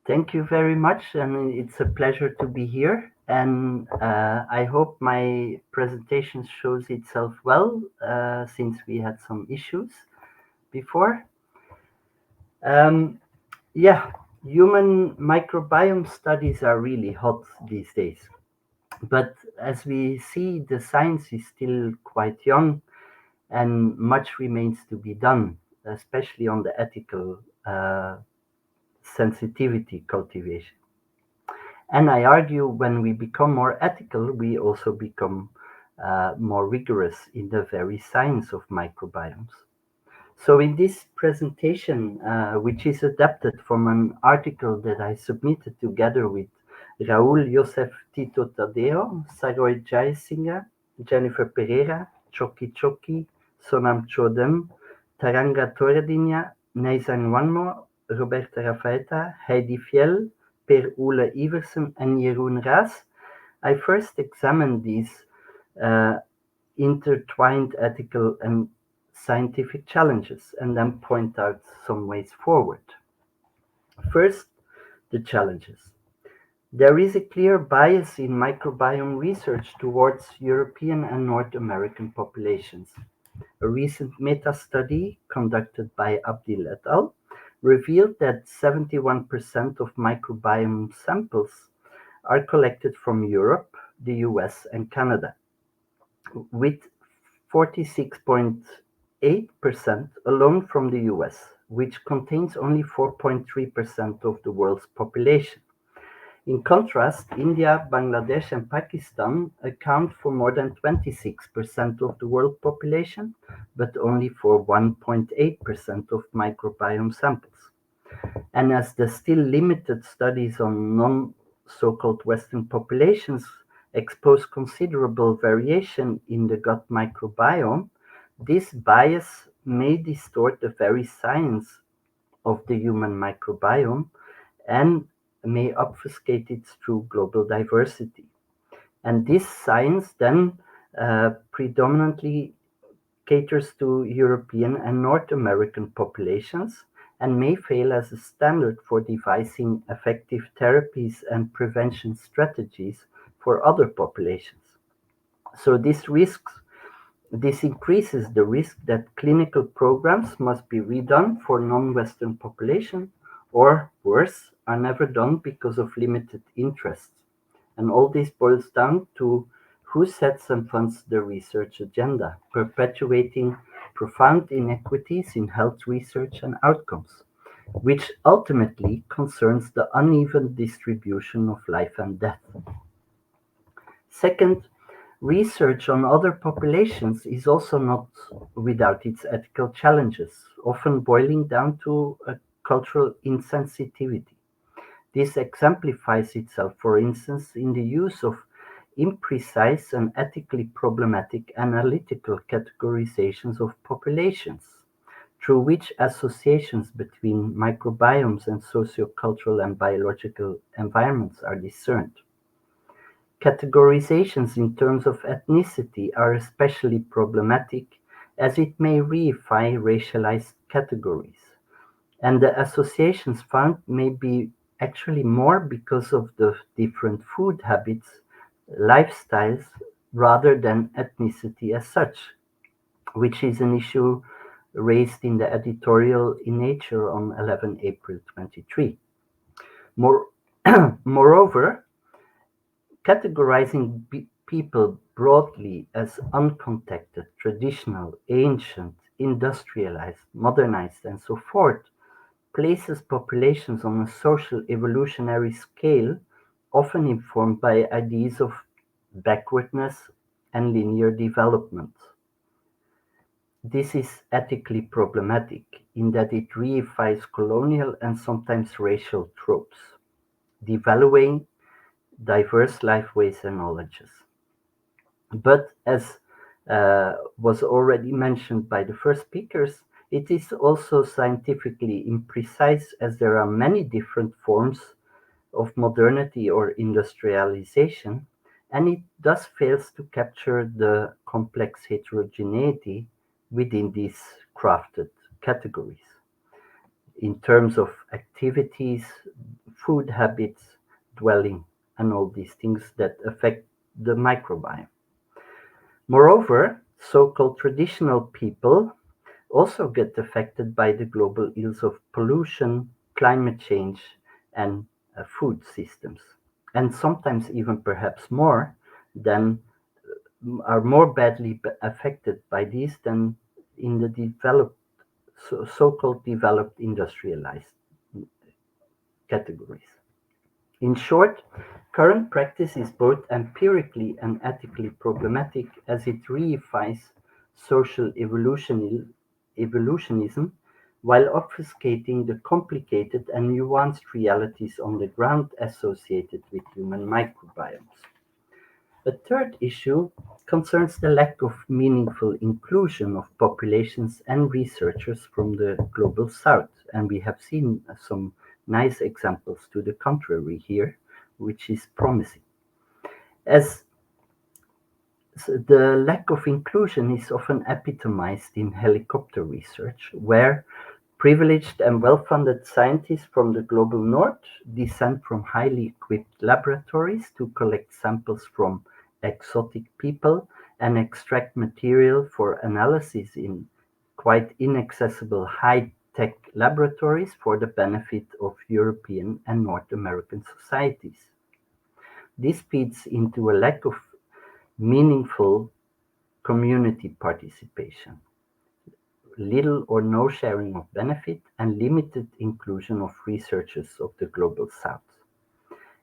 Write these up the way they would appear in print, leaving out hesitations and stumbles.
Thank you very much, and it's a pleasure to be here. And I hope my presentation shows itself well, since we had some issues before. Um, yeah, human microbiome studies are really hot these days. But as we see, the science is still quite young, and much remains to be done, especially on the ethical sensitivity cultivation. And I argue when we become more ethical, we also become more rigorous in the very science of microbiomes. So, in this presentation, which is adapted from an article that I submitted together with Raul Josef Tito Tadeo, Saroy Jayasinha, Jennifer Pereira, Choki Choki, Sonam Chodem, Taranga Toredinia, Neizan Wanmo, Roberta Rafaeta, Heidi Fjell, Per Ole Iversen, and Jeroen Raas, I first examined these uh, intertwined ethical and scientific challenges and then point out some ways forward. First, the challenges. There is a clear bias in microbiome research towards European and North American populations. A recent meta-study conducted by Abdil et al. Revealed that 71% of microbiome samples are collected from Europe, the US, and Canada, with 46.8% alone from the US, which contains only 4.3% of the world's population. In contrast, India, Bangladesh, and Pakistan account for more than 26% of the world population, but only for 1.8% of microbiome samples. And as the still limited studies on non so-called Western populations expose considerable variation in the gut microbiome, this bias may distort the very science of the human microbiome and may obfuscate its true global diversity. And this science then predominantly caters to European and North American populations and may fail as a standard for devising effective therapies and prevention strategies for other populations. So this increases the risk that clinical programs must be redone for non-Western population, or worse, are never done because of limited interests. And all this boils down to who sets and funds the research agenda, perpetuating profound inequities in health research and outcomes, which ultimately concerns the uneven distribution of life and death. Second, research on other populations is also not without its ethical challenges, often boiling down to a cultural insensitivity. This exemplifies itself, for instance, in the use of imprecise and ethically problematic analytical categorizations of populations, through which associations between microbiomes and sociocultural and biological environments are discerned. Categorizations in terms of ethnicity are especially problematic as it may reify racialized categories, and the associations found may be actually more because of the different food habits, lifestyles, rather than ethnicity as such, which is an issue raised in the editorial in Nature on 11 April 23. More, Moreover, categorizing people broadly as uncontacted, traditional, ancient, industrialized, modernized, and so forth places populations on a social evolutionary scale often informed by ideas of backwardness and linear development. This is ethically problematic in that it reifies colonial and sometimes racial tropes, devaluing diverse lifeways and knowledges. But as was already mentioned by the first speakers, it is also scientifically imprecise as there are many different forms of modernity or industrialization, and it thus fails to capture the complex heterogeneity within these crafted categories. In terms of activities, food habits, dwelling, and all these things that affect the microbiome. Moreover, so-called traditional people also get affected by the global ills of pollution, climate change, and food systems, and sometimes even perhaps more than are more badly affected by these than in the developed, so-called developed industrialized categories. In short, current practice is both empirically and ethically problematic as it reifies social evolutionism while obfuscating the complicated and nuanced realities on the ground associated with human microbiomes. A third issue concerns the lack of meaningful inclusion of populations and researchers from the Global South, and we have seen some nice examples to the contrary here, which is promising. As the lack of inclusion is often epitomized in helicopter research, where privileged and well-funded scientists from the global north descend from highly equipped laboratories to collect samples from exotic people and extract material for analysis in quite inaccessible high-tech laboratories for the benefit of European and North American societies. This feeds into a lack of meaningful community participation, little or no sharing of benefit, and limited inclusion of researchers of the Global South.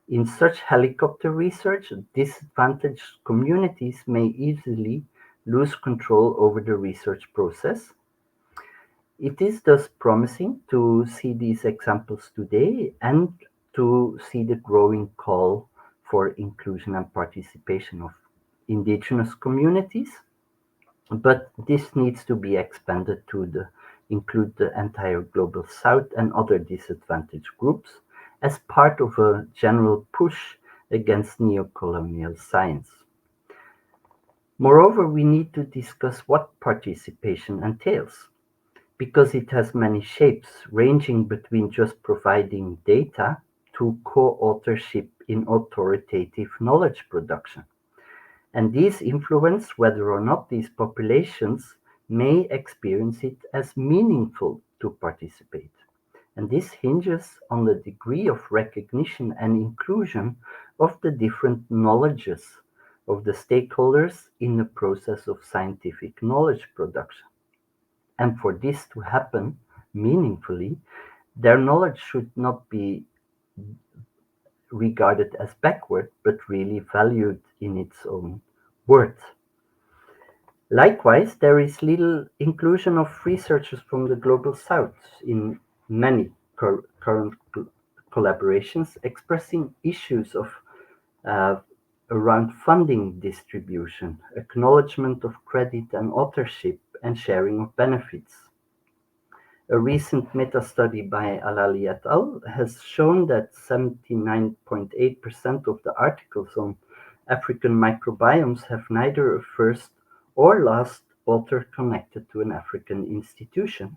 In such helicopter research, disadvantaged communities may easily lose control over the research process. It is thus promising to see these examples today and to see the growing call for inclusion and participation of indigenous communities, but this needs to be expanded to include the entire Global South and other disadvantaged groups as part of a general push against neocolonial science. Moreover, we need to discuss what participation entails, because it has many shapes, ranging between just providing data to co-authorship in authoritative knowledge production. And these influence whether or not these populations may experience it as meaningful to participate. And this hinges on the degree of recognition and inclusion of the different knowledges of the stakeholders in the process of scientific knowledge production. And for this to happen meaningfully, their knowledge should not be regarded as backward, but really valued in its own worth. Likewise, there is little inclusion of researchers from the Global South in many current collaborations, expressing issues of uh, around funding distribution, acknowledgement of credit and authorship, and sharing of benefits. A recent meta-study by Alali et al. Has shown that 79.8% of the articles on African microbiomes have neither a first or last author connected to an African institution,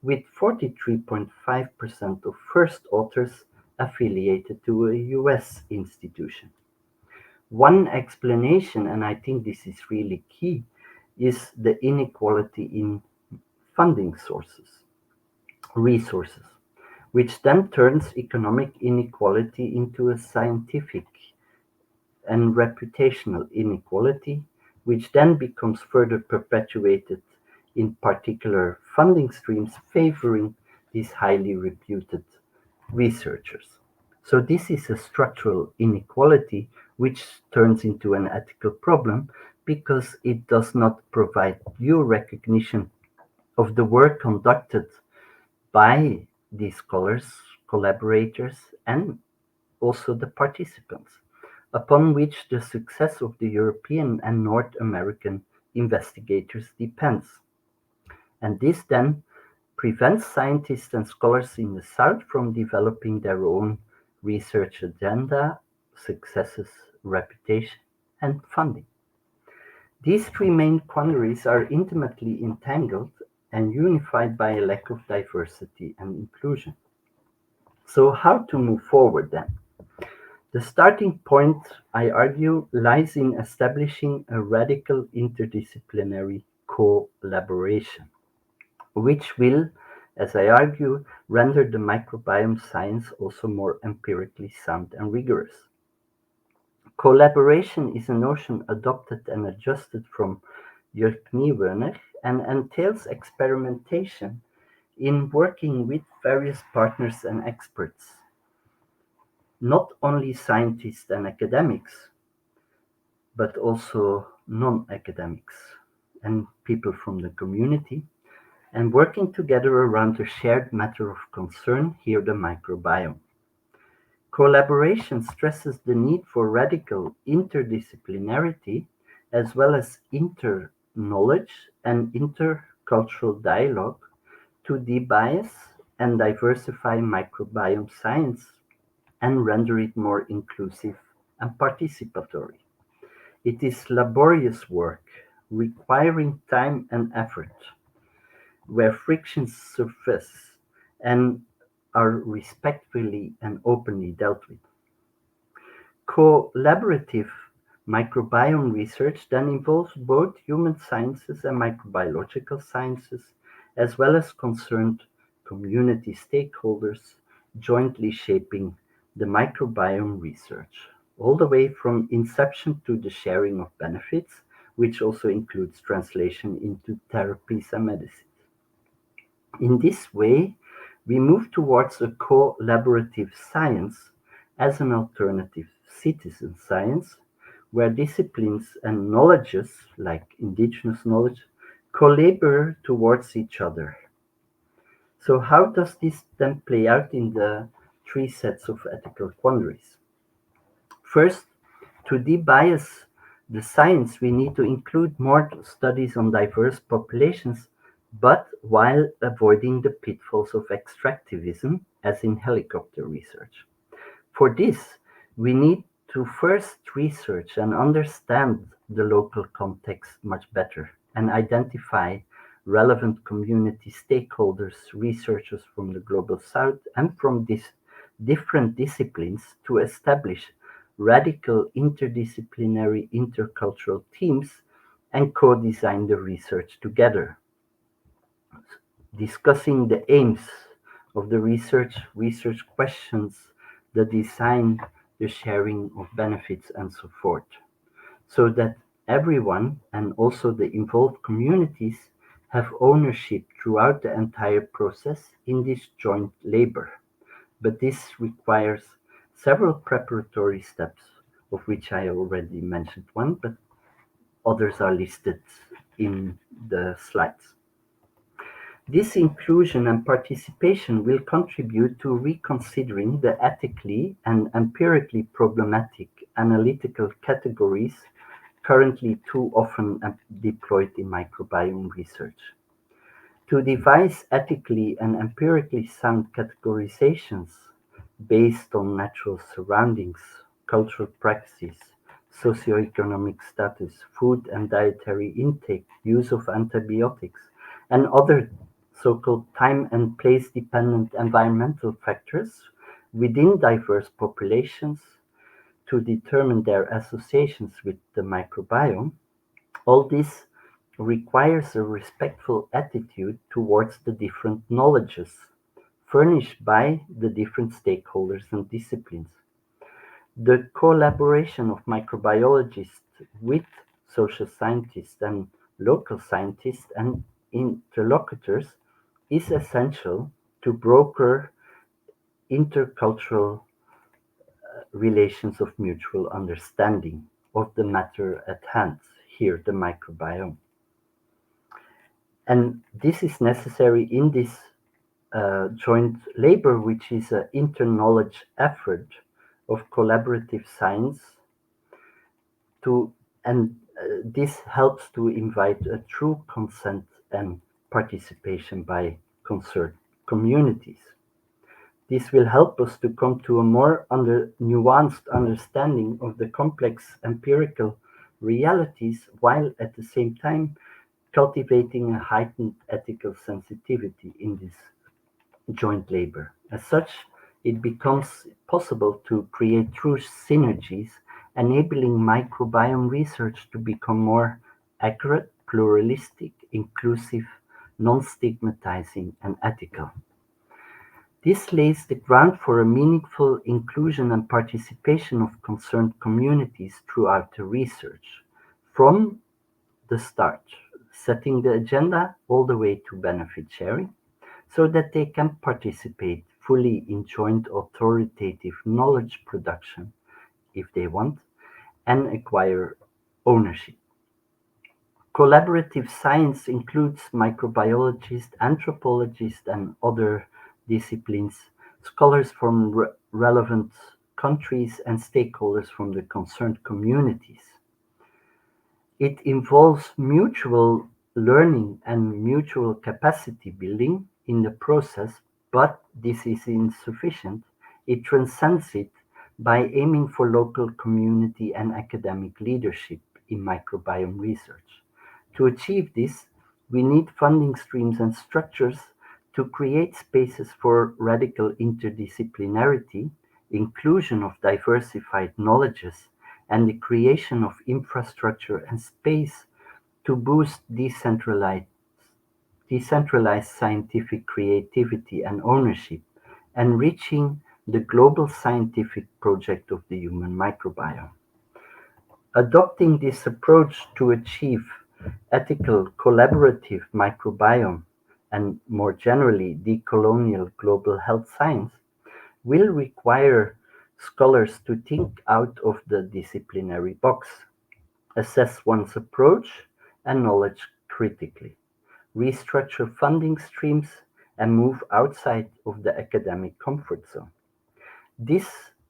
with 43.5% of first authors affiliated to a US institution. One explanation, and I think this is really key, is the inequality in funding resources, which then turns economic inequality into a scientific and reputational inequality, which then becomes further perpetuated in particular funding streams favoring these highly reputed researchers. So this is a structural inequality which turns into an ethical problem because it does not provide due recognition of the work conducted by these scholars, collaborators, and also the participants, upon which the success of the European and North American investigators depends. And this then prevents scientists and scholars in the South from developing their own research agenda, successes, reputation, and funding. These three main quandaries are intimately entangled and unified by a lack of diversity and inclusion. So, how to move forward then? The starting point, I argue, lies in establishing a radical interdisciplinary collaboration, which will, as I argue, render the microbiome science also more empirically sound and rigorous. Collaboration is a notion adopted and adjusted from Jörg Niewerner and entails experimentation in working with various partners and experts, not only scientists and academics, but also non-academics and people from the community, and working together around a shared matter of concern, here the microbiome. Collaboration stresses the need for radical interdisciplinarity as well as inter-knowledge and intercultural dialogue to debias and diversify microbiome science and render it more inclusive and participatory. It is laborious work, requiring time and effort, where frictions surface and are respectfully and openly dealt with. Collaborative microbiome research then involves both human sciences and microbiological sciences, as well as concerned community stakeholders jointly shaping the microbiome research, all the way from inception to the sharing of benefits, which also includes translation into therapies and medicine. In this way, we move towards a collaborative science as an alternative citizen science, where disciplines and knowledges, like indigenous knowledge, collaborate towards each other. So, how does this then play out in the three sets of ethical quandaries? First, to debias the science, we need to include more studies on diverse populations, but while avoiding the pitfalls of extractivism, as in helicopter research. For this, we need to first research and understand the local context much better and identify relevant community stakeholders, researchers from the global south and from these different disciplines to establish radical interdisciplinary intercultural teams and co-design the research together, discussing the aims of the research questions, the design, the sharing of benefits, and so forth, so that everyone and also the involved communities have ownership throughout the entire process in this joint labor. But this requires several preparatory steps, of which I already mentioned one, but others are listed in the slides. This inclusion and participation will contribute to reconsidering the ethically and empirically problematic analytical categories currently too often deployed in microbiome research. To devise ethically and empirically sound categorizations based on natural surroundings, cultural practices, socioeconomic status, food and dietary intake, use of antibiotics, and other so-called time and place-dependent environmental factors within diverse populations to determine their associations with the microbiome. All this requires a respectful attitude towards the different knowledges furnished by the different stakeholders and disciplines. The collaboration of microbiologists with social scientists and local scientists and interlocutors is essential to broker intercultural relations of mutual understanding of the matter at hand, here the microbiome. And this is necessary in this joint labor, which is an inter-knowledge effort of collaborative science to, and this helps to invite a true consent and participation by concerned communities. This will help us to come to a more nuanced understanding of the complex empirical realities, while at the same time cultivating a heightened ethical sensitivity in this joint labor. As such, it becomes possible to create true synergies, enabling microbiome research to become more accurate, pluralistic, inclusive, non-stigmatizing, and ethical. This lays the ground for a meaningful inclusion and participation of concerned communities throughout the research, from the start, setting the agenda all the way to benefit sharing, so that they can participate fully in joint authoritative knowledge production if they want, and acquire ownership. Collaborative science includes microbiologists, anthropologists, and other disciplines, scholars from relevant countries, and stakeholders from the concerned communities. It involves mutual learning and mutual capacity building in the process, but this is insufficient. It transcends it by aiming for local community and academic leadership in microbiome research. To achieve this, we need funding streams and structures to create spaces for radical interdisciplinarity, inclusion of diversified knowledges, and the creation of infrastructure and space to boost decentralized scientific creativity and ownership, enriching the global scientific project of the human microbiome. Adopting this approach to achieve ethical, collaborative microbiome and more generally decolonial global health science will require scholars to think out of the disciplinary box, assess one's approach and knowledge critically, restructure funding streams, and move outside of the academic comfort zone. This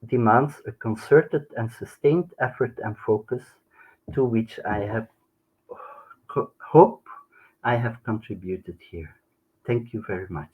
demands a concerted and sustained effort and focus to which I hope I have contributed here. Thank you very much.